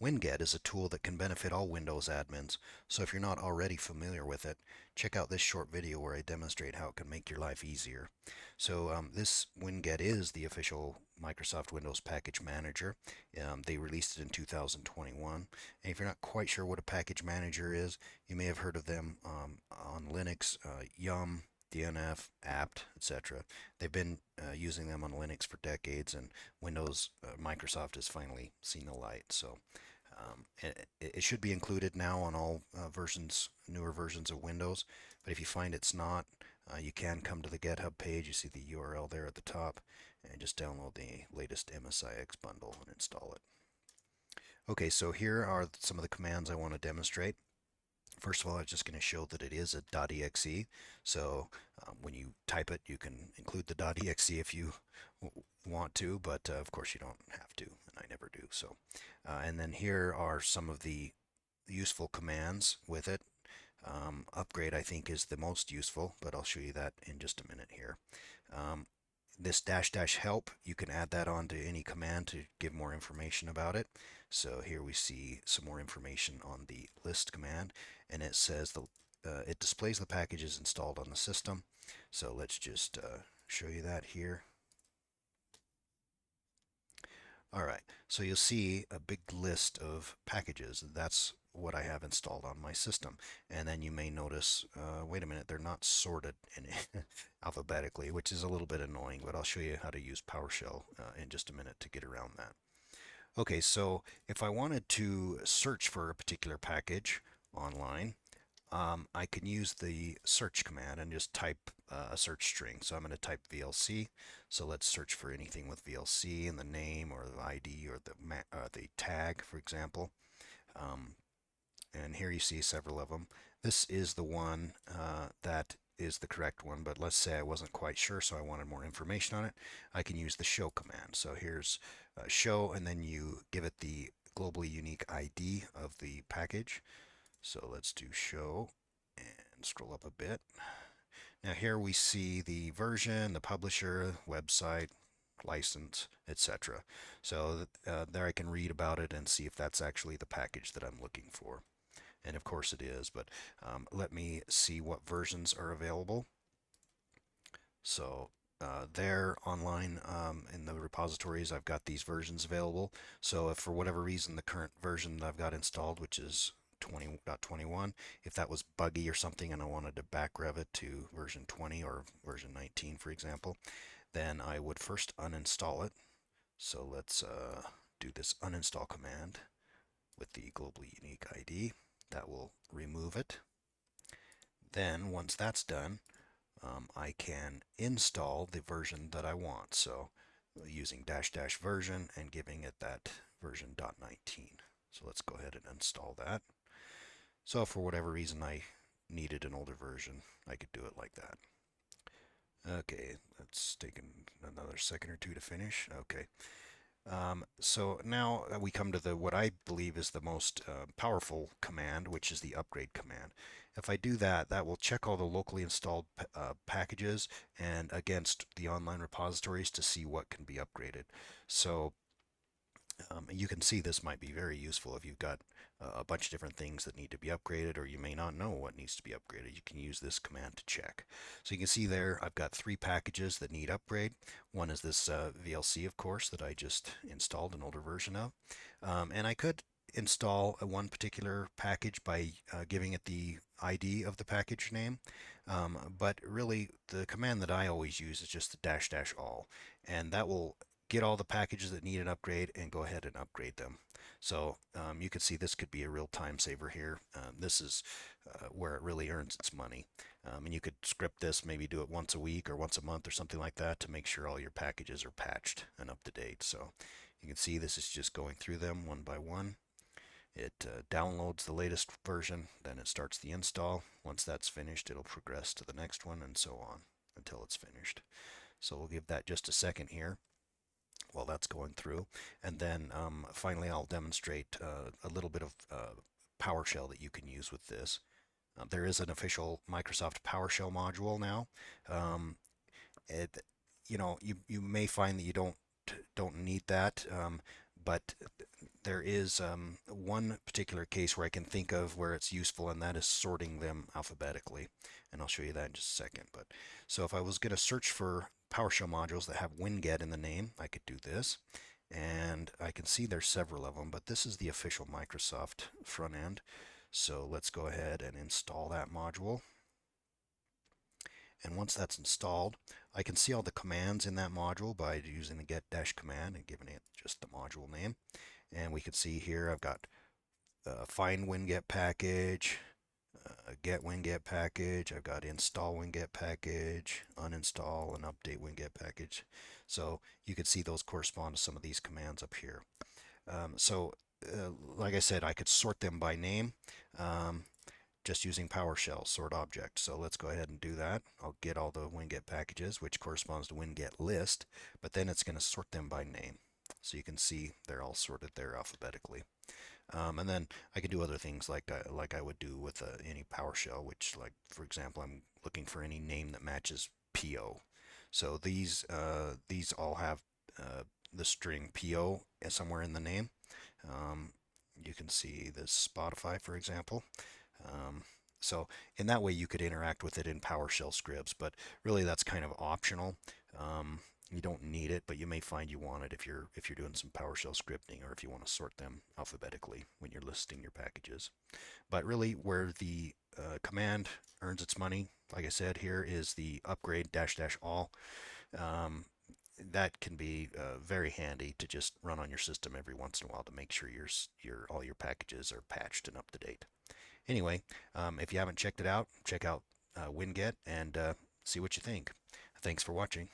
Winget is a tool that can benefit all Windows admins, so if you're not already familiar with it, check out this short video where I demonstrate how it can make your life easier. This Winget is the official Microsoft Windows Package Manager. They released it in 2021, and if you're not quite sure what a package manager is, you may have heard of them on Linux, Yum, DNF, apt, etc. They've been using them on Linux for decades, and Microsoft has finally seen the light. It should be included now on all newer versions of Windows. But if you find it's not, you can come to the GitHub page. You see the URL there at the top, and just download the latest MSIX bundle and install it. Okay, so here are some of the commands I want to demonstrate. First of all, I'm just going to show that it is a .exe. So when you type it, you can include the .exe if you want to, but of course you don't have to, and I never do. And then here are some of the useful commands with it. Upgrade, I think, is the most useful, but I'll show you that in just a minute here. This dash dash help, you can add that on to any command to give more information about it. So here we see some more information on the list command, and it says it displays the packages installed on the system. So let's just show you that here. All right, so you'll see a big list of packages. That's what I have installed on my system. And then you may notice, wait a minute, they're not sorted in alphabetically, which is a little bit annoying, but I'll show you how to use PowerShell in just a minute to get around that. Okay, so if I wanted to search for a particular package online, I can use the search command and just type a search string. So I'm going to type VLC. So let's search for anything with VLC in the name or the ID or the tag, for example. And here you see several of them. This is the one that is the correct one, but let's say I wasn't quite sure, so I wanted more information on it. I can use the show command. So here's show, and then you give it the globally unique ID of the package. So let's do show and scroll up a bit. Now here we see the version, the publisher, website, license, etc. So there I can read about it and see if that's actually the package that I'm looking for. And of course it is, but let me see what versions are available. So there online in the repositories, I've got these versions available. So if for whatever reason the current version that I've got installed, which is 20.21, if that was buggy or something and I wanted to back rev it to version 20 or version 19, for example, then I would first uninstall it. So let's do this uninstall command with the globally unique ID. That will remove it. Then once that's done, I can install the version that I want. So using dash dash version and giving it that version .19. So let's go ahead and install that. So if for whatever reason I needed an older version, I could do it like that. Okay, that's taken another second or two to finish. Okay. So now we come to what I believe is the most powerful command, which is the upgrade command. If I do that, that will check all the locally installed packages and against the online repositories to see what can be upgraded. So you can see this might be very useful if you've got a bunch of different things that need to be upgraded, or you may not know what needs to be upgraded. You can use this command to check. So you can see there I've got 3 packages that need upgrade. One is this VLC, of course, that I just installed an older version of. And I could install one particular package by giving it the ID of the package name. But really the command that I always use is just the dash dash all, and that will get all the packages that need an upgrade and go ahead and upgrade them. So you can see this could be a real time saver here. This is where it really earns its money. And you could script this, maybe do it once a week or once a month or something like that to make sure all your packages are patched and up to date. So you can see this is just going through them one by one. It downloads the latest version, then it starts the install. Once that's finished, it'll progress to the next one and so on until it's finished. So we'll give that just a second here while that's going through. And then finally, I'll demonstrate a little bit of PowerShell that you can use with this. There is an official Microsoft PowerShell module now. It, you may find that you don't need that, but there is one particular case where I can think of where it's useful, and that is sorting them alphabetically. And I'll show you that in just a second. But so if I was going to search for PowerShell modules that have Winget in the name, I could do this. And I can see there's several of them, but this is the official Microsoft front end. So let's go ahead and install that module. And once that's installed, I can see all the commands in that module by using the get dash command and giving it just the module name. And we can see here I've got find Winget package, get Winget package, I've got install Winget package, uninstall and update Winget package. So you can see those correspond to some of these commands up here. Like I said, I could sort them by name. Just using PowerShell sort object. So let's go ahead and do that. I'll get all the Winget packages, which corresponds to Winget list, but then it's going to sort them by name. So you can see they're all sorted there alphabetically. And then I can do other things like I would do with any PowerShell, which, like, for example, I'm looking for any name that matches PO. So these all have the string PO somewhere in the name. Um, you can see this Spotify, for example. Um, so in that way, you could interact with it in PowerShell scripts, but really that's kind of optional. You don't need it, but you may find you want it if you're doing some PowerShell scripting or if you want to sort them alphabetically when you're listing your packages. But really, where the command earns its money, like I said, here is the upgrade dash dash all. Um, that can be very handy to just run on your system every once in a while to make sure your all your packages are patched and up to date. Anyway, if you haven't checked it out, check out Winget and see what you think. Thanks for watching.